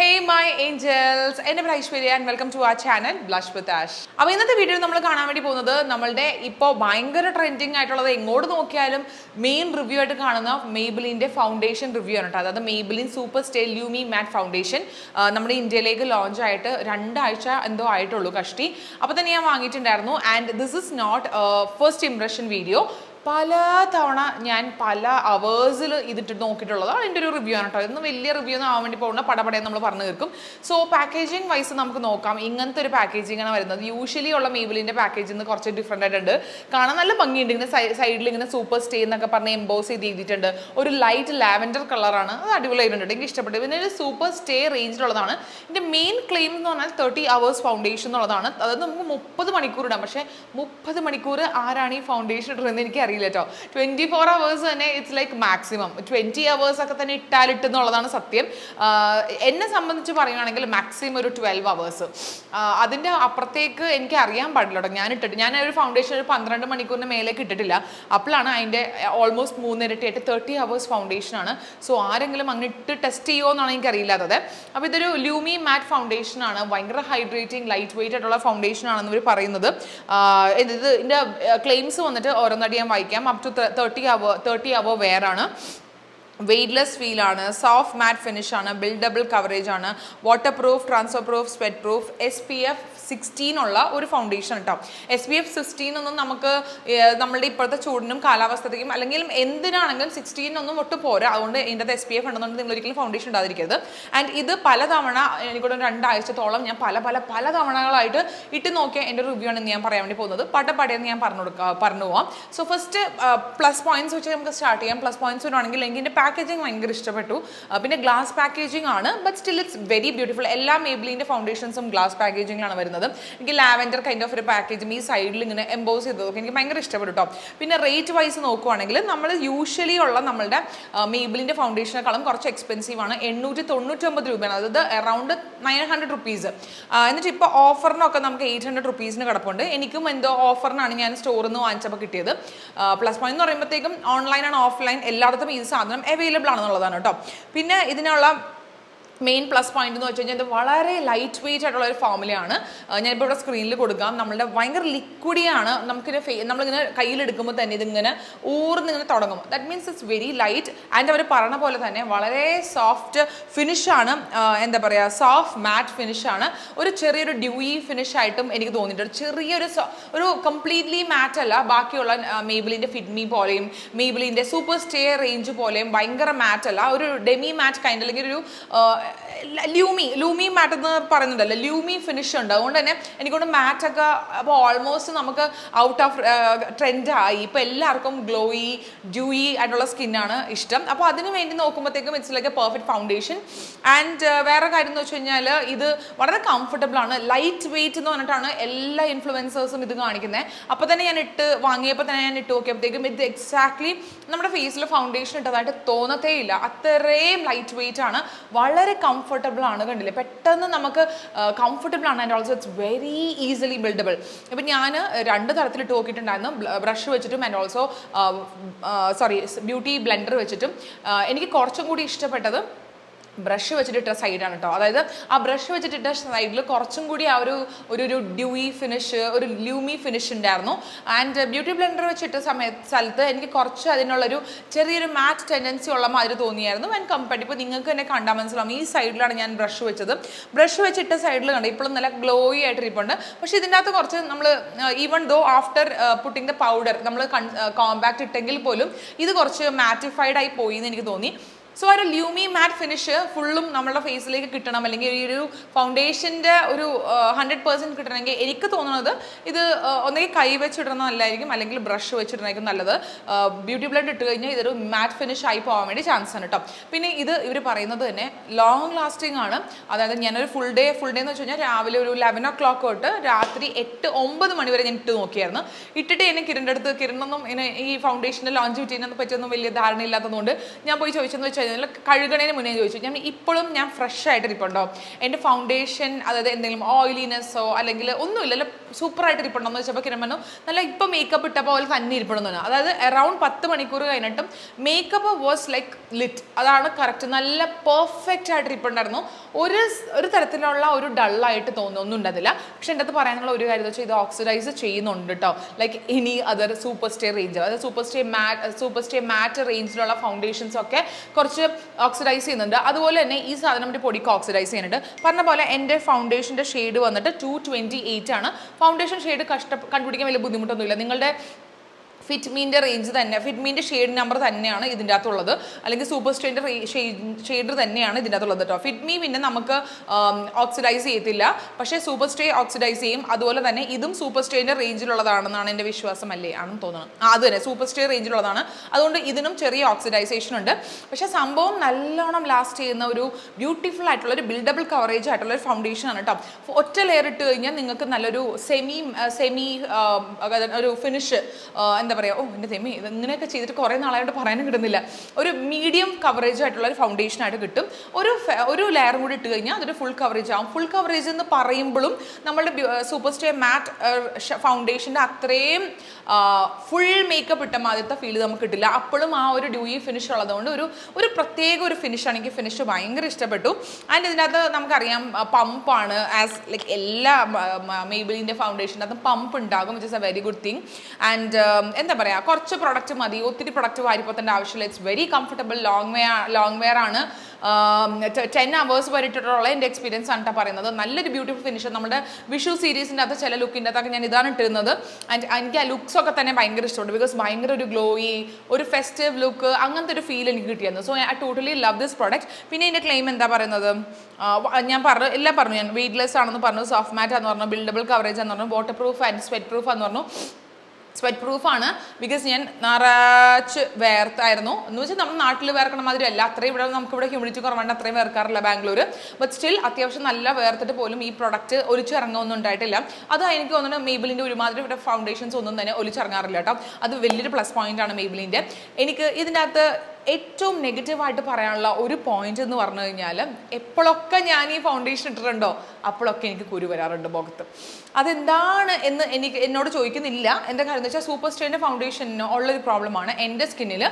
Hey my angels, എൻ്റെ പേര് Aishwarya and welcome to our channel Blush with Ash. അപ്പോൾ ഇന്നത്തെ വീഡിയോയിൽ നമ്മൾ കാണാൻ വേണ്ടി പോകുന്നത് നമ്മളുടെ ഇപ്പോൾ ഭയങ്കര ട്രെൻഡിങ് ആയിട്ടുള്ളത് എങ്ങോട്ട് നോക്കിയാലും മെയിൻ റിവ്യൂ ആയിട്ട് കാണുന്ന മെയ്ബിലിൻ്റെ ഫൗണ്ടേഷൻ റിവ്യൂ ആണ് കേട്ടോ. അതായത് മെയ്ബിലിൻ സൂപ്പർ സ്റ്റേ ലൂമി മാറ്റ് ഫൗണ്ടേഷൻ നമ്മുടെ ഇന്ത്യയിലേക്ക് ലോഞ്ച് ആയിട്ട് 2 ആഴ്ച എന്തോ ആയിട്ടുള്ളൂ കഷ്ടി. അപ്പോൾ തന്നെ ഞാൻ വാങ്ങിയിട്ടുണ്ടായിരുന്നു and this is not first impression video. പല തവണ ഞാൻ പല അവേഴ്സിൽ ഇതിട്ട് നോക്കിയിട്ടുള്ളത് അതിൻ്റെ ഒരു റിവ്യൂ ആണ് കേട്ടോ. ഇന്ന് വലിയ റിവ്യൂ ഒന്നും ആവാൻ വേണ്ടി പോകുന്ന പടപടയെന്ന് നമ്മൾ പറഞ്ഞു തീർക്കും. സോ പാക്കേജിങ് വൈസ് നമുക്ക് നോക്കാം. ഇങ്ങനത്തെ ഒരു പാക്കേജിങ് ആണ് വരുന്നത്. യൂഷ്വലി ഉള്ള മെയ്ബിലിൻ്റെ പാക്കേജിൽ നിന്ന് കുറച്ച് ഡിഫറെൻ്റ് ആയിട്ടുണ്ട്. കാണാൻ നല്ല ഭംഗിയുണ്ട്. ഇങ്ങനെ സൈഡിൽ ഇങ്ങനെ സൂപ്പർ സ്റ്റേ എന്നൊക്കെ പറഞ്ഞ് എംബോസ് ചെയ്ത് എഴുതിയിട്ടുണ്ട്. ഒരു ലൈറ്റ് ലാവൻഡർ കളറാണ്. അത് അടിപൊളിയായിട്ടുണ്ട്. എനിക്ക് ഇഷ്ടപ്പെട്ടു. പിന്നെ ഒരു സൂപ്പർ സ്റ്റേ റേഞ്ചിലുള്ളതാണ്. ഇതിൻ്റെ മെയിൻ ക്ലെയിം എന്ന് പറഞ്ഞാൽ 30 hours ഫൗണ്ടേഷൻ എന്നുള്ളതാണ്. അതായത് നമുക്ക് 30 മണിക്കൂർ ഇടാം. പക്ഷേ 30 മണിക്കൂർ ആരാണ് ഈ ഫൗണ്ടേഷൻ ഇടുന്നത് എനിക്ക് അറിയില്ല കേട്ടോ. 24 hours തന്നെ ഇറ്റ്സ് ലൈക്ക് മാക്സിമം. 20 hours ഒക്കെ തന്നെ ഇട്ടാലിട്ടെന്നുള്ളതാണ് സത്യം. എന്നെ സംബന്ധിച്ച് പറയുകയാണെങ്കിൽ മാക്സിമം ഒരു 12 hours. അതിൻ്റെ അപ്പുറത്തേക്ക് എനിക്ക് അറിയാൻ പാടില്ല കേട്ടോ. ഞാൻ ഒരു ഫൗണ്ടേഷൻ ഒരു 12 മണിക്കൂറിന് മേലേക്ക് ഇട്ടിട്ടില്ല. അപ്പോഴാണ് അതിൻ്റെ ഓൾമോസ്റ്റ് 3 ഇരട്ടിയായിട്ട് 30 hours ഫൗണ്ടേഷനാണ്. സോ ആരെങ്കിലും അങ്ങനെ ഇട്ട് ടെസ്റ്റ് ചെയ്യുമോ എന്നാണ് എനിക്ക് അറിയില്ലാത്തത്. അപ്പോൾ ഇതൊരു ലൂമി മാറ്റ് ഫൗണ്ടേഷൻ ആണ്. ഭയങ്കര ഹൈഡ്രേറ്റിംഗ് ലൈറ്റ് വെയിറ്റ് ആയിട്ടുള്ള ഫൗണ്ടേഷൻ ആണെന്ന് ഇവർ പറയുന്നത്. ഇതിൻ്റെ ക്ലെയിംസ് വന്നിട്ട് ഓരോന്നടി ഞാൻ വായിക്കാം. അപ് ടു 30 hour വെയർ ആണ്. വെയ്റ്റ്ലെസ് ഫീൽ ആണ്, സോഫ്റ്റ് മാറ്റ് ഫിനിഷ് ആണ്, ബിൽഡബിൾ കവറേജ് ആണ്, water proof, transfer proof, sweat proof, SPF 16 ഉള്ള ഒരു ഫൗണ്ടേഷൻ കേട്ടോ. SPF 16 ഒന്നും നമുക്ക് നമ്മളുടെ ഇപ്പോഴത്തെ ചൂടിനും കാലാവസ്ഥയ്ക്കും അല്ലെങ്കിൽ എന്തിനാണെങ്കിലും 16 ഒന്നും ഒട്ടും പോരാ. അതുകൊണ്ട് ഇതിൻ്റെ SPF ഉണ്ടെന്നുണ്ടെങ്കിൽ നിങ്ങൾ ഒരിക്കലും ഫൗണ്ടേഷൻ ഇടാതിരിക്കരുത്. ആൻഡ് ഇത് പലതവണ എനിക്കൂടെ 2 ആഴ്ചത്തോളം ഞാൻ പല തവണകളായിട്ട് ഇട്ട് നോക്കിയ എൻ്റെ റിവ്യൂ ആണ് ഞാൻ പറയാൻ വേണ്ടി പോകുന്നത്. പടയെന്ന് ഞാൻ പറഞ്ഞു പോവാം. സോ ഫസ്റ്റ് പ്ലസ് പോയിന്റ്സ് വെച്ച് നമുക്ക് സ്റ്റാർട്ട് ചെയ്യാം. പ്ലസ് പോയിന്റ്സ് വരുവാണെങ്കിൽ എനിക്ക് ഇതിൻ്റെ പാക്കേജിങ് ഭയങ്കര ഇഷ്ടപ്പെട്ടു. പിന്നെ ഗ്ലാസ് പാക്കേജിങ് ആണ്, but still it's very beautiful. എല്ലാ മെയ്ബിലിൻ്റെ ഫൗണ്ടേഷൻസും ഗ്ലാസ് പാക്കേജിങ്ങിലാണ് വരുന്നത്. എനിക്ക് ലാവൻഡർ കൈൻഡ് ഓഫ് ഒരു പാക്കേജും ഈ സൈഡിൽ ഇങ്ങനെ എംബോസ് ചെയ്തതൊക്കെ എനിക്ക് ഭയങ്കര ഇഷ്ടപ്പെട്ടു കേട്ടോ. പിന്നെ റേറ്റ് വൈസ് നോക്കുവാണെങ്കിൽ നമ്മൾ യൂഷ്വലി ഉള്ള നമ്മളുടെ മെയ്ബിലിൻ്റെ ഫൗണ്ടേഷനേക്കാളും കുറച്ച് എക്സ്പെൻസീവ് ആണ്. 899 രൂപയാണ്. അതായത് അറൗണ്ട് 900 rupees. എന്നിട്ട് ഇപ്പോൾ ഓഫറിനൊക്കെ നമുക്ക് 800 rupees കിടപ്പുണ്ട്. എനിക്കും എന്തോ ഓഫറിനാണ് ഞാൻ സ്റ്റോറിൽ നിന്ന് വാങ്ങിച്ചപ്പോൾ കിട്ടിയത്. പ്ലസ് പോയിന്റ് എന്ന് പറയുമ്പോഴത്തേക്കും ഓൺലൈൻ ആൻഡ് ഓഫ്ലൈൻ എല്ലായിടത്തും ഈ സാധനം അവൈലബിൾ ആണെന്നുള്ളതാണ് കേട്ടോ. പിന്നെ ഇതിനുള്ള മെയിൻ പ്ലസ് പോയിന്റ് എന്ന് വെച്ച് കഴിഞ്ഞാൽ ഇത് വളരെ ലൈറ്റ് വെയിറ്റ് ആയിട്ടുള്ള ഒരു ഫോമുലയാണ്. ഞാനിപ്പോൾ ഇവിടെ സ്ക്രീനിൽ കൊടുക്കാം. നമ്മളുടെ ഭയങ്കര ലിക്വിഡിയാണ്. നമ്മളിങ്ങനെ കയ്യിലെടുക്കുമ്പോൾ തന്നെ ഇതിങ്ങനെ ഊർന്നിങ്ങനെ തുടങ്ങും. That means it's very light and അവർ പറഞ്ഞ പോലെ തന്നെ വളരെ സോഫ്റ്റ് ഫിനിഷാണ്. എന്താ പറയുക, സോഫ്റ്റ് മാറ്റ് ഫിനിഷാണ്. ഒരു ചെറിയൊരു ഡ്യൂയി ഫിനിഷ് ആയിട്ടും എനിക്ക് തോന്നിയിട്ടുണ്ട്. ചെറിയൊരു കംപ്ലീറ്റ്ലി മാറ്റ് അല്ല. ബാക്കിയുള്ള മെയ്ബിലിൻ്റെ ഫിറ്റ്മി പോലെയും മെയ്ബിലിൻ്റെ സൂപ്പർ സ്റ്റേ റേഞ്ച് പോലെയും ഭയങ്കര മാറ്റ് അല്ല. ഒരു ഡെമി മാറ്റ് കൈൻഡ് അല്ലെങ്കിൽ ഒരു ലൂമി മാറ്റ് എന്ന് പറയുന്നുണ്ടല്ലോ, ലൂമി ഫിനിഷ് ഉണ്ട്. അതുകൊണ്ട് തന്നെ എനിക്കൊണ്ട് മാറ്റൊക്കെ അപ്പോൾ ഓൾമോസ്റ്റ് നമുക്ക് ഔട്ട് ഓഫ് ട്രെൻഡായി. ഇപ്പോൾ എല്ലാവർക്കും ഗ്ലോയി ഡ്യൂയി ആയിട്ടുള്ള സ്കിന്നാണ് ഇഷ്ടം. അപ്പോൾ അതിന് വേണ്ടി നോക്കുമ്പോഴത്തേക്കും it's like A perfect foundation. And വേറെ കാര്യം എന്ന് വെച്ച് കഴിഞ്ഞാൽ ഇത് വളരെ കംഫർട്ടബിൾ ആണ്. ലൈറ്റ് വെയിറ്റ് എന്ന് പറഞ്ഞിട്ടാണ് എല്ലാ ഇൻഫ്ലുവൻസേഴ്സും ഇത് കാണിക്കുന്നത്. അപ്പോൾ തന്നെ ഞാൻ വാങ്ങിയപ്പോൾ തന്നെ ഞാൻ ഇട്ട് നോക്കിയപ്പോഴത്തേക്കും ഇത് എക്സാക്ട്ലി നമ്മുടെ ഫേസിൽ ഫൗണ്ടേഷൻ ഇട്ടതായിട്ട് തോന്നത്തേ ഇല്ല. അത്രയും ലൈറ്റ് വെയിറ്റ് ആണ്. വളരെ കംഫർട്ടബിൾ ആണ്. കണ്ടില്ലേ, പെട്ടെന്ന് നമുക്ക് കംഫർട്ടബിൾ ആണ്. And also it's very easily buildable. ഇപ്പം ഞാൻ 2 തരത്തിലിട്ട് നോക്കിയിട്ടുണ്ടായിരുന്നു. ബ്രഷ് വെച്ചിട്ടും ആൻഡ് ഓൾസോ ബ്യൂട്ടി ബ്ലെൻഡർ വെച്ചിട്ടും. എനിക്ക് കുറച്ചും കൂടി ഇഷ്ടപ്പെട്ടത് ബ്രഷ് വെച്ചിട്ടിട്ട സൈഡാണ് കേട്ടോ. അതായത് ആ ബ്രഷ് വെച്ചിട്ടിട്ട സൈഡിൽ കുറച്ചും കൂടി ആ ഒരു ഡ്യൂയി ഫിനിഷ്, ഒരു ലൂമി ഫിനിഷ് ഉണ്ടായിരുന്നു. ആൻഡ് ബ്യൂട്ടി ബ്ലെൻഡർ വെച്ചിട്ട സ്ഥലത്ത് എനിക്ക് കുറച്ച് അതിനുള്ളൊരു ചെറിയൊരു മാറ്റ് ടെൻഡൻസി ഉള്ള മാതിരി തോന്നിയായിരുന്നു. ആൻഡ് കമ്പയർഡ് ഇപ്പോൾ നിങ്ങൾക്ക് തന്നെ കണ്ടാൽ മനസ്സിലാവും. ഈ സൈഡിലാണ് ഞാൻ ബ്രഷ് വെച്ചത്. ബ്രഷ് വെച്ചിട്ട സൈഡിൽ കണ്ടു ഇപ്പോഴും നല്ല ഗ്ലോയി ആയിട്ട് ഇരിപ്പുണ്ട്. പക്ഷേ ഇതിൻ്റെ അകത്ത് കുറച്ച് നമ്മൾ even though after putting the powder നമ്മൾ കോമ്പാക്ട് ഇട്ടെങ്കിൽ പോലും ഇത് കുറച്ച് മാറ്റിഫൈഡ് ആയി പോയി എന്ന് എനിക്ക് തോന്നി. സോ ഒരു ലൂമി മാറ്റ് ഫിനിഷ് ഫുള്ളും നമ്മുടെ ഫേസിലേക്ക് കിട്ടണം, അല്ലെങ്കിൽ ഈ ഒരു ഫൗണ്ടേഷൻ്റെ ഒരു 100% കിട്ടണമെങ്കിൽ എനിക്ക് തോന്നുന്നത് ഇത് ഒന്നെങ്കിൽ കൈ വെച്ചിടണം നല്ലതായിരിക്കും, അല്ലെങ്കിൽ ബ്രഷ് വെച്ചിടണമായിരിക്കും നല്ലത്. ബ്യൂട്ടി ബ്ലെൻഡ് ഇട്ട് കഴിഞ്ഞാൽ ഇതൊരു മാറ്റ് ഫിനിഷ് ആയി പോകാൻ വേണ്ടി ചാൻസ് ആണ് കേട്ടോ. പിന്നെ ഇത് ഇവർ പറയുന്നത് തന്നെ ലോങ് ലാസ്റ്റിംഗ് ആണ്. അതായത് ഞാനൊരു ഫുൾ ഡേ എന്ന് വെച്ച് കഴിഞ്ഞാൽ രാവിലെ ഒരു 11 o'clock തൊട്ട് രാത്രി 8-9 മണി വരെ ഞാൻ ഇട്ട് നോക്കിയായിരുന്നു. ഇട്ടിട്ട് എനിക്ക് കിരണിൻ്റെ അടുത്ത് കിരണൊന്നും ഇങ്ങനെ ഈ ഫൗണ്ടേഷൻ്റെ ലോഞ്ച് പറ്റിയൊന്നും വലിയ ധാരണയില്ലാത്തതുകൊണ്ട് ഞാൻ പോയി ചോദിച്ചെന്ന് വെച്ചാൽ ചോദിച്ചു കഴിഞ്ഞാൽ കഴുകണേന് മുന്നേ ചോദിച്ചു ഞാൻ ഇപ്പോഴും ഞാൻ ഫ്രഷ് ആയിട്ട് ഇരിപ്പുണ്ടോ, എൻ്റെ ഫൗണ്ടേഷൻ അതായത് എന്തെങ്കിലും ഓയിലിനെസ്സോ അല്ലെങ്കിൽ ഒന്നുമില്ല, നല്ല സൂപ്പറായിട്ട് ഇരിപ്പുണ്ടോ എന്ന് വെച്ചപ്പോൾ കിരൺ പറഞ്ഞു നല്ല ഇപ്പം മേക്കപ്പ് ഇട്ടപ്പോൾ പോലെ തന്നെ ഇരിപ്പുണ്ടെന്ന്. അതായത് അറൗണ്ട് 10 മണിക്കൂർ കഴിഞ്ഞിട്ടും മേക്കപ്പ് വാസ് ലൈക്ക് ലിറ്റ്. അതാണ് കറക്റ്റ്, നല്ല പെർഫെക്റ്റ് ആയിട്ട് ഇരിപ്പുണ്ടായിരുന്നു. ഒരു തരത്തിലുള്ള ഒരു ഡള്ളായിട്ട് തോന്നുന്നു ഉണ്ടായിരുന്നില്ല. പക്ഷെ എൻ്റെ അടുത്ത് പറയാനുള്ള ഒരു കാര്യം വെച്ചാൽ ഇത് ഓക്സിഡൈസ് ചെയ്യുന്നുണ്ട് കേട്ടോ. ലൈക്ക് ഇനി അതർ സൂപ്പർ സ്റ്റേ റേഞ്ച്, അതായത് സൂപ്പർ സ്റ്റേ മാറ്റ് റേഞ്ചിലുള്ള ഫൗണ്ടേഷൻസ് ഒക്കെ കുറച്ച് ഓക്സിഡൈസ് ചെയ്യുന്നുണ്ട്. അതുപോലെ തന്നെ ഈ സാധനം ഒരു പൊടിക്ക് ഓക്സിഡൈസ് ചെയ്യുന്നുണ്ട്. പറഞ്ഞ പോലെ എൻ്റെ ഫൗണ്ടേഷൻ്റെ ഷെയ്ഡ് വന്നിട്ട് 228 ആണ്. ഫൗണ്ടേഷൻ ഷെയ്ഡ് കണ്ടുപിടിക്കാൻ വലിയ ബുദ്ധിമുട്ടൊന്നുമില്ല. നിങ്ങളുടെ ഫിറ്റ്മീൻ്റെ റേഞ്ച് തന്നെ, ഫിറ്റ്മീൻ്റെ ഷെയ്ഡ് നമ്പർ തന്നെയാണ് ഇതിൻ്റെ അകത്തുള്ളത്, അല്ലെങ്കിൽ സൂപ്പർ സ്റ്റേൻ്റെ ഷെയ്ഡ് തന്നെയാണ് ഇതിൻ്റെ അകത്തുള്ളത് കേട്ടോ. ഫിറ്റ്മീ പിന്നെ നമുക്ക് ഓക്സിഡൈസ് ചെയ്യത്തില്ല, പക്ഷേ സൂപ്പർ സ്റ്റേ ഓക്സിഡൈസ് ചെയ്യും. അതുപോലെ തന്നെ ഇതും സൂപ്പർ സ്റ്റേൻ്റെ റേഞ്ചിലുള്ളതാണെന്നാണ് എൻ്റെ വിശ്വാസം, അല്ലേ ആണെന്ന് തോന്നുന്നത്. അത് തന്നെ സൂപ്പർ സ്റ്റേ റേഞ്ചിലുള്ളതാണ്, അതുകൊണ്ട് ഇതിനും ചെറിയ ഓക്സിഡൈസേഷൻ ഉണ്ട്. പക്ഷേ സംഭവം നല്ലോണം ലാസ്റ്റ് ചെയ്യുന്ന ഒരു ബ്യൂട്ടിഫുൾ ആയിട്ടുള്ള ഒരു ബിൽഡബിൾ കവറേജ് ആയിട്ടുള്ള ഒരു ഫൗണ്ടേഷൻ ആണ് കേട്ടോ. ഒറ്റ ലെയർ ഇട്ട് കഴിഞ്ഞാൽ നിങ്ങൾക്ക് നല്ലൊരു സെമി ഒരു ഫിനിഷ് എന്താ പറയുക, എൻ്റെ തെമ്മി ഇത് ഇങ്ങനെയൊക്കെ ചെയ്തിട്ട് കുറേ നാളായിട്ട് പറയാനും കിട്ടുന്നില്ല, ഒരു മീഡിയം കവറേജ് ആയിട്ടുള്ള ഒരു ഫൗണ്ടേഷൻ ആയിട്ട് കിട്ടും. ഒരു ലെയറും കൂടി ഇട്ട് കഴിഞ്ഞാൽ അതൊരു ഫുൾ കവറേജ് ആവും. ഫുൾ കവറേജ് എന്ന് പറയുമ്പോഴും നമ്മളുടെ സൂപ്പർ സ്റ്റേ മാറ്റ് ഫൗണ്ടേഷൻ്റെ അത്രയും ഫുൾ മേക്കപ്പ് ഇട്ട ആദ്യത്തെ ഫീൽ നമുക്ക് കിട്ടില്ല. അപ്പോഴും ആ ഒരു ഡ്യൂയി ഫിനിഷ് ഉള്ളതുകൊണ്ട് ഒരു പ്രത്യേക ഒരു ഫിനിഷാണ്. എനിക്ക് ഫിനിഷ് ഭയങ്കര ഇഷ്ടപ്പെട്ടു. ആൻഡ് ഇതിനകത്ത് നമുക്കറിയാം പമ്പാണ്, ആസ് ലൈക്ക് എല്ലാ മെയ്ബിലിൻ്റെ ഫൗണ്ടേഷൻ്റെ അകത്ത് പമ്പ് ഉണ്ടാകും, which is a very good thing. And എന്താ പറയുക, കുറച്ച് പ്രൊഡക്റ്റ് മതി, ഒത്തിരി പ്രൊഡക്റ്റ് വാരിപ്പോത്തേണ്ട ആവശ്യമില്ല. It's very comfortable, long wear ആണ്. 10 hours വരെയിട്ടുള്ള എൻ്റെ എക്സ്പീരിയൻസ് ആണ് പറയുന്നത്. നല്ലൊരു ബ്യൂട്ടിഫുൾ ഫിനിഷ്. നമ്മുടെ വിഷു സീരീസിൻ്റെ അകത്ത് ചില ലുക്കിൻ്റെ അകത്തൊക്കെ ഞാൻ ഇതാണ് ഇട്ടിരുന്നത്. ആൻഡ് എനിക്ക് ആ ലുക്സ് ഒക്കെ തന്നെ ഭയങ്കര ഇഷ്ടമുണ്ട്, ബിക്കോസ് ഭയങ്കര ഒരു ഗ്ലോയി, ഒരു ഫെസ്റ്റീവ് ലുക്ക്, അങ്ങനത്തെ ഒരു ഫീൽ എനിക്ക് കിട്ടിയിരുന്നു. So I totally love this product. പിന്നെ ഇതിൻ്റെ ക്ലെയിം എന്താ പറയുന്നത്, ഞാൻ എല്ലാം പറഞ്ഞു, ഞാൻ വെയ്റ്റ്ലെസ് ആണെന്ന് പറഞ്ഞു, സോഫ്റ്റ് മാറ്റ് എന്ന് പറഞ്ഞു, ബിൽഡബിൾ കവറേജ് എന്ന് പറഞ്ഞു, water proof and sweat proof എന്ന് പറഞ്ഞു. സ്വെറ്റ് പ്രൂഫാണ് ബിക്കോസ് ഞാൻ നിറച്ച് വേർത്തായിരുന്നു. എന്ന് വെച്ചാൽ നമ്മുടെ നാട്ടിൽ വേർക്കണ മാതിരി അല്ല, അത്രയും ഇവിടെ നമുക്കിവിടെ ഹ്യൂമിഡിറ്റി കുറവുണ്ട്, അത്രയും വേർക്കാറില്ല ബാംഗ്ലൂർ. ബട്ട് സ്റ്റിൽ അത്യാവശ്യം നല്ല വേർത്തിട്ട് പോലും ഈ പ്രൊഡക്റ്റ് ഒലിച്ചിറങ്ങുമൊന്നും ഉണ്ടായിട്ടില്ല. അത് എനിക്ക് തോന്നുന്നു മെയ്ബിലിൻ്റെ ഒരുമാതിരി ഇവിടെ ഫൗണ്ടേഷൻസ് ഒന്നും തന്നെ ഒലിച്ചിറങ്ങാറില്ല കേട്ടോ. അത് വലിയൊരു പ്ലസ് പോയിന്റ് ആണ് മെയ്ബിലിൻ്റെ. എനിക്ക് ഇതിൻ്റെ അകത്ത് ഏറ്റവും നെഗറ്റീവായിട്ട് പറയാനുള്ള ഒരു പോയിന്റ് എന്ന് പറഞ്ഞു കഴിഞ്ഞാൽ, എപ്പോഴൊക്കെ ഞാൻ ഈ ഫൗണ്ടേഷൻ ഇട്ടിട്ടുണ്ടോ അപ്പോഴൊക്കെ എനിക്ക് കുരു വരാറുണ്ട് മുഖത്ത്. അതെന്താണ് എന്ന് എന്നോട് ചോദിക്കുന്നില്ല. എൻ്റെ കാര്യം എന്ന് വെച്ചാൽ സൂപ്പർ സ്റ്റേൻ്റെ ഫൗണ്ടേഷന് ഉള്ളൊരു പ്രോബ്ലമാണ്. എൻ്റെ സ്കിന്നിൽ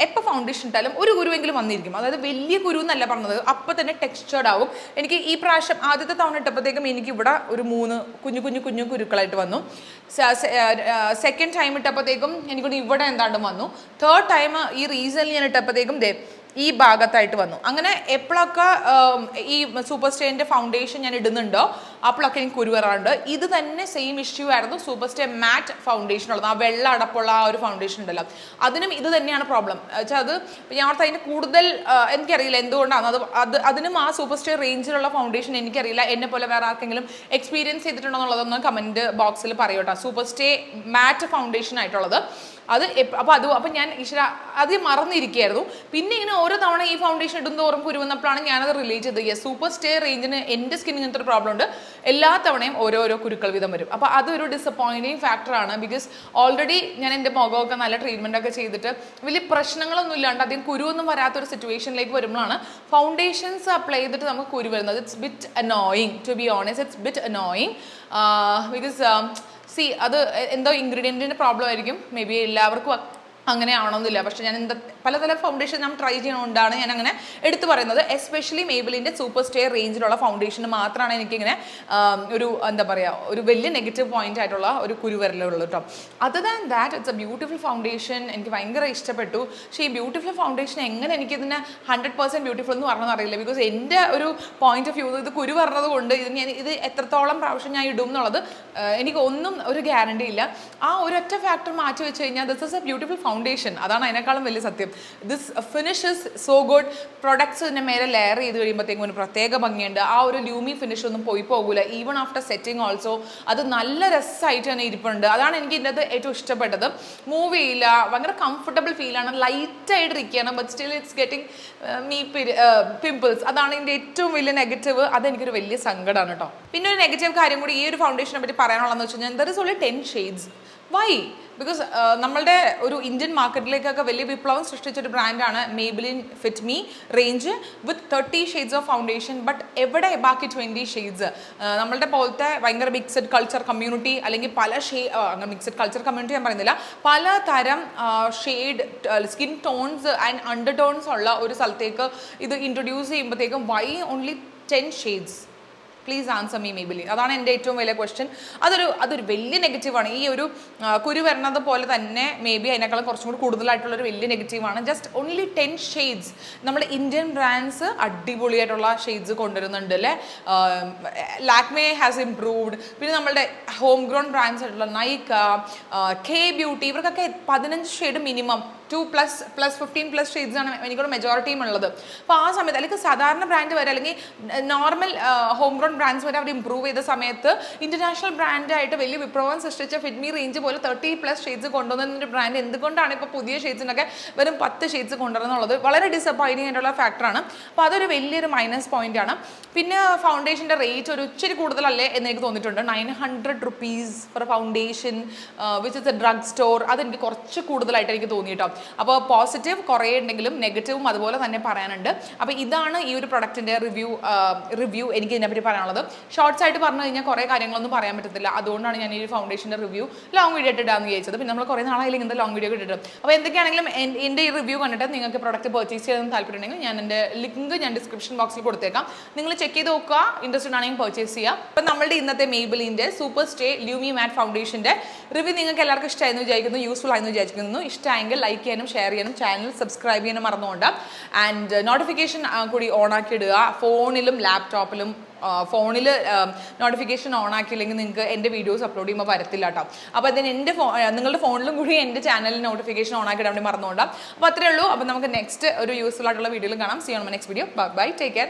എപ്പോൾ ഫൗണ്ടേഷൻ ഇട്ടാലും ഒരു കുരുവെങ്കിലും വന്നിരിക്കും. അതായത് വലിയ കുരു എന്നല്ല പറഞ്ഞത്, അപ്പം തന്നെ ടെക്സ്ചേർഡ് ആവും. എനിക്ക് ഈ പ്രാവശ്യം ആദ്യത്തെ തവണ ഇട്ടപ്പോഴത്തേക്കും എനിക്ക് ഇവിടെ ഒരു 3 കുഞ്ഞു കുരുക്കളായിട്ട് വന്നു. സെക്കൻഡ് ടൈം ഇട്ടപ്പോഴത്തേക്കും എനിക്കൊന്ന് ഇവിടെ എന്താണ്ടും വന്നു. തേർഡ് ടൈം ഈ റീസണിൽ ഞാൻ ഇട്ടപ്പോഴത്തേക്കും ഈ ഭാഗത്തായിട്ട് വന്നു. അങ്ങനെ എപ്പോഴൊക്കെ ഈ സൂപ്പർ സ്റ്റേൻ്റെ ഫൗണ്ടേഷൻ ഞാൻ ഇടുന്നുണ്ടോ അപ്പോഴൊക്കെ എനിക്ക് കുരു വരാറുണ്ട്. ഇത് തന്നെ സെയിം ഇഷ്യൂ ആയിരുന്നു സൂപ്പർ സ്റ്റേ മാറ്റ് ഫൗണ്ടേഷൻ ഉള്ളത്, ആ വെള്ള അടപ്പുള്ള ആ ഒരു ഫൗണ്ടേഷൻ ഉണ്ടല്ലോ, അതിനും ഇത് തന്നെയാണ് പ്രോബ്ലം. വെച്ചാൽ അത് ഞാൻ ഓർത്ത് അതിന് കൂടുതൽ എനിക്കറിയില്ല എന്തുകൊണ്ടാണ് അതിനും ആ സൂപ്പർ സ്റ്റേ റേഞ്ചിലുള്ള ഫൗണ്ടേഷൻ എനിക്കറിയില്ല. എന്നെ പോലെ വേറെ ആർക്കെങ്കിലും എക്സ്പീരിയൻസ് ചെയ്തിട്ടുണ്ടോ എന്നുള്ളതൊന്ന് കമൻറ്റ് ബോക്സിൽ പറയൂട്ടോ. സൂപ്പർ സ്റ്റേ മാറ്റ് ഫൗണ്ടേഷൻ ആയിട്ടുള്ളത് അത് അപ്പം ഞാൻ അത് മറന്നിരിക്കുകയായിരുന്നു. പിന്നെ ഇങ്ങനെ ഓരോ തവണ ഈ ഫൗണ്ടേഷൻ ഇടുന്നതോറും കുരുവന്നപ്പോഴാണ് ഞാനത് റിലേറ്റ് ചെയ്തത്. യെസ്, സൂപ്പർ സ്റ്റേ റേഞ്ചിന് എൻ്റെ സ്കിന്നിന് ഇങ്ങനത്തെ ഒരു പ്രോബ്ലം ഉണ്ട്, എല്ലാ തവണയും ഓരോരോ കുരുക്കൾ വീതം വരും. അപ്പോൾ അതൊരു ഡിസപ്പോയിൻറ്റിങ് ഫാക്ടറാണ്. ബിക്കോസ് ഓൾറെഡി ഞാൻ എൻ്റെ മുഖമൊക്കെ നല്ല ട്രീറ്റ്മെൻ്റ് ഒക്കെ ചെയ്തിട്ട് വലിയ പ്രശ്നങ്ങളൊന്നും ഇല്ലാണ്ട് അധികം കുരുവൊന്നും വരാത്തൊരു സിറ്റുവേഷനിലേക്ക് വരുമ്പോഴാണ് ഫൗണ്ടേഷൻസ് അപ്ലൈ ചെയ്തിട്ട് നമുക്ക് കുരു വരുന്നത്. It's bit annoying, to be honest, it's bit annoying. Because അത് എന്തോ ഇൻഗ്രീഡിയൻറ്റിൻ്റെ പ്രോബ്ലം ആയിരിക്കും, മേ ബി എല്ലാവർക്കും അങ്ങനെ ആവണമെന്നില്ല. പക്ഷെ ഞാൻ പലതരം ഫൗണ്ടേഷൻ ഞാൻ ട്രൈ ചെയ്യണോണ്ടാണ് ഞാൻ അങ്ങനെ എടുത്തു പറയുന്നത്. എസ്പെഷ്യലി മേബിലിൻ്റെ സൂപ്പർ സ്റ്റേ റേഞ്ചിലുള്ള ഫൗണ്ടേഷൻ മാത്രമാണ് എനിക്കിങ്ങനെ ഒരു എന്താ പറയുക ഒരു വലിയ നെഗറ്റീവ് പോയിന്റ് ആയിട്ടുള്ള ഒരു കുരുവരലുള്ളൂ കേട്ടോ. Other than that it's A beautiful foundation. എനിക്ക് ഭയങ്കര ഇഷ്ടപ്പെട്ടു. പക്ഷേ ഈ ബ്യൂട്ടിഫുൾ ഫൗണ്ടേഷൻ എങ്ങനെ എനിക്കിതിനെ 100% ബ്യൂട്ടിഫുൾ എന്ന് പറഞ്ഞത് അറിയില്ല. ബിക്കോസ് എൻ്റെ ഒരു പോയിന്റ് ഓഫ് വ്യൂ ഇത് കുരു പറഞ്ഞത് കൊണ്ട് ഇത് എത്രത്തോളം പ്രാവശ്യം ഞാൻ ഇടും എന്നുള്ളത് എനിക്ക് ഒന്നും ഒരു ഗ്യാരണ്ടി ഇല്ല. ആ ഒരൊറ്റ ഫാക്ടർ മാറ്റി വെച്ച് കഴിഞ്ഞാൽ this is a beautiful foundation. അതാണ് അതിനേക്കാളും വലിയ സത്യം. This finish is so good. പ്രൊഡക്ട്സിൻ്റെ മേലെ ലെയർ ചെയ്ത് കഴിയുമ്പോഴത്തേക്കും ഒരു പ്രത്യേക ഭംഗിയുണ്ട്. ആ ഒരു ലൂമി ഫിനിഷ് ഒന്നും പോയി പോകില്ല. ഈവൺ ആഫ്റ്റർ സെറ്റിംഗ് ഓൾസോ അത് നല്ല രസമായിട്ട് തന്നെ ഇരിപ്പുണ്ട്. അതാണ് എനിക്ക് ഇതിൻ്റെ ഏറ്റവും ഇഷ്ടപ്പെട്ടത്. മൂവ് ചെയ്യില്ല, ഭയങ്കര കംഫർട്ടബിൾ ഫീലാണ്, ലൈറ്റായിട്ട് ഇരിക്കുകയാണ്. But still it's getting me pimples. അതാണ് ഇതിൻ്റെ ഏറ്റവും വലിയ നെഗറ്റീവ്. അതെനിക്കൊരു വലിയ സങ്കടമാണ് കേട്ടോ. പിന്നെ ഒരു നെഗറ്റീവ് കാര്യം കൂടി ഈ ഒരു ഫൗണ്ടേഷനെ പറ്റി പറയാനുള്ളതെന്ന് വെച്ച് കഴിഞ്ഞാൽ there is only 10 shades. Why? Because നമ്മളുടെ ഒരു ഇന്ത്യൻ മാർക്കറ്റിലേക്കൊക്കെ വലിയ വിപ്ലവം സൃഷ്ടിച്ചൊരു ബ്രാൻഡാണ് Maybelline Fit Me range with 30 shades of foundation. But എവിടെ ബാക്കി 20 ഷെയ്ഡ്സ്? നമ്മളുടെ പോലത്തെ ഭയങ്കര മിക്സഡ് കൾച്ചർ കമ്മ്യൂണിറ്റി അല്ലെങ്കിൽ പല മിക്സഡ് കൾച്ചർ കമ്മ്യൂണിറ്റി ഞാൻ പറയുന്നില്ല, പലതരം shade skin tones and undertones ഉള്ള ഒരു സ്ഥലത്തേക്ക് ഇത് ഇൻട്രൊഡ്യൂസ് ചെയ്യുമ്പോഴത്തേക്കും why only 10 shades? Please answer me Maybelline. അതാണ് എൻ്റെ ഏറ്റവും വലിയ ക്വസ്റ്റ്യൻ. അതൊരു വലിയ നെഗറ്റീവാണ്. ഈ ഒരു കുരു വരുന്നത് പോലെ തന്നെ മേ ബി അതിനേക്കാളും കുറച്ചും കൂടി കൂടുതലായിട്ടുള്ളൊരു വലിയ നെഗറ്റീവാണ്. Just only 10 shades. നമ്മുടെ ഇന്ത്യൻ ബ്രാൻഡ്സ് അടിപൊളിയായിട്ടുള്ള ഷെയ്ഡ്സ് കൊണ്ടുവരുന്നുണ്ട് അല്ലേ. Lakme has improved. പിന്നെ നമ്മളുടെ ഹോം ഗ്രോൺ ബ്രാൻഡ്സ് ആയിട്ടുള്ള നൈക്ക, കെ ബ്യൂട്ടി, ഇവർക്കൊക്കെ 15 ഷെയ്ഡ് മിനിമം, 2++15+ ഷെയ്ഡ്സ് ആണ് എനിക്കൊരു മെജോറിറ്റിയും ഉള്ളത്. അപ്പോൾ ആ സമയത്ത് അല്ലെങ്കിൽ സാധാരണ ബ്രാൻഡ് വരെ അല്ലെങ്കിൽ നോർമൽ ഹോം ഗ്രോൺ ബ്രാൻഡ്സ് വരെ അവർ ഇമ്പ്രൂവ് ചെയ്ത സമയത്ത് ഇന്റർനാഷണൽ ബ്രാൻഡായിട്ട് വലിയ വിപ്ലവം സൃഷ്ടിച്ച ഫിറ്റ്മി റേഞ്ച് പോലെ 30+ ഷെയ്ഡ്സ് കൊണ്ടുവന്നൊരു ബ്രാൻഡ് എന്തുകൊണ്ടാണ് ഇപ്പോൾ പുതിയ ഷെയ്ഡ്സിനൊക്കെ വെറും 10 ഷെയ്ഡ്സ് കൊണ്ടുവരുന്നുള്ളത് വളരെ ഡിസപ്പോയിൻറ്റിംഗ് ആയിട്ടുള്ള ഫാക്ടറാണ്. അപ്പോൾ അതൊരു വലിയൊരു മൈനസ് പോയിന്റ് ആണ്. പിന്നെ ഫൗണ്ടേഷൻ്റെ റേറ്റ് ഒരു ഇച്ചിരി കൂടുതലല്ലേ എന്ന് എനിക്ക് തോന്നിയിട്ടുണ്ട്. 900 rupees four foundation which is A drug store. അതെനിക്ക് കുറച്ച് കൂടുതലായിട്ട് എനിക്ക് തോന്നിയിട്ടോ. അപ്പോൾ പോസിറ്റീവ് കുറേ ഉണ്ടെങ്കിലും നെഗറ്റീവും അതുപോലെ തന്നെ പറയാനുണ്ട്. അപ്പോൾ ഇതാണ് ഈ ഒരു പ്രൊഡക്റ്റിൻ്റെ റിവ്യൂ എനിക്ക് ഇതിനെപ്പറ്റി പറയാനുള്ളത്. ഷോർട്സ് ആയിട്ട് പറഞ്ഞു കഴിഞ്ഞാൽ കുറേ കാര്യങ്ങളൊന്നും പറയാൻ പറ്റത്തില്ല. അതുകൊണ്ടാണ് ഞാൻ ഈ ഒരു ഫൗണ്ടേഷൻ്റെ റിവ്യൂ ലോങ് വീഡിയോ ഇട്ടിട്ടാന്ന് ചോദിച്ചത്. പിന്നെ നമ്മൾ കുറേ നാളായാലും ഇങ്ങനത്തെ ലോങ് വീഡിയോ ഇട്ടിട്ട്. അപ്പോൾ എന്തൊക്കെയാണെങ്കിലും എൻ്റെ ഈ റിവ്യൂ കണ്ടിട്ട് നിങ്ങൾക്ക് പ്രൊഡക്റ്റ് പർച്ചേസ് ചെയ്യാൻ താല്പര്യമുണ്ടെങ്കിൽ ഞാൻ എൻ്റെ ലിങ്ക് ഞാൻ ഡിസ്ക്രിപ്ഷൻ ബോക്സിൽ കൊടുത്തേക്കാം. നിങ്ങൾ ചെക്ക് ചെയ്ത് നോക്കുക, ഇൻട്രസ്റ്റഡ് ആണെങ്കിൽ പർച്ചേസ് ചെയ്യാം. അപ്പോൾ നമ്മളുടെ ഇന്നത്തെ മെയ്ബിലിൻ്റെ സൂപ്പർ സ്റ്റേ ലൂമി മാറ്റ് ഫൗണ്ടേഷൻ്റെ റിവ്യൂ നിങ്ങൾക്ക് എല്ലാവർക്കും ഇഷ്ടമായെന്ന് വിചാരിക്കുന്നു, യൂസ്ഫുൾ ആയെന്ന് വിചാരിക്കുന്നു. ഇഷ്ടമായെങ്കിൽ ലൈക്ക് ചെയ്യാനും ഷെയർ ചെയ്യാനും ചാനൽ സബ്സ്ക്രൈബ് ചെയ്യാനും മറന്നുകൊണ്ട് ആൻഡ് നോട്ടിഫിക്കേഷൻ കൂടി ഓൺ ആക്കി ഇടുക. ഫോണിലും ലാപ്ടോപ്പിലും ഫോണിൽ നോട്ടിഫിക്കേഷൻ ഓൺ ആക്കിയില്ലെങ്കിൽ നിങ്ങൾക്ക് എൻ്റെ വീഡിയോസ് അപ്ലോഡ് ചെയ്യുമ്പോൾ വരത്തില്ല കേട്ടോ. അപ്പോൾ അതിന് നിങ്ങളുടെ ഫോണിലും കൂടി എൻ്റെ ചാനലിൽ നോട്ടിഫിക്കേഷൻ ഓൺ ആക്കി ഇടാൻ വേണ്ടി മറന്നുകൊണ്ടാണ്. അപ്പോൾ അത്രയേ ഉള്ളൂ. അപ്പോൾ നമുക്ക് നെക്സ്റ്റ് ഒരു യൂസ്ഫുൾ ആയിട്ടുള്ള വീഡിയോയിൽ കാണാം. See on my next video. Bye, take care.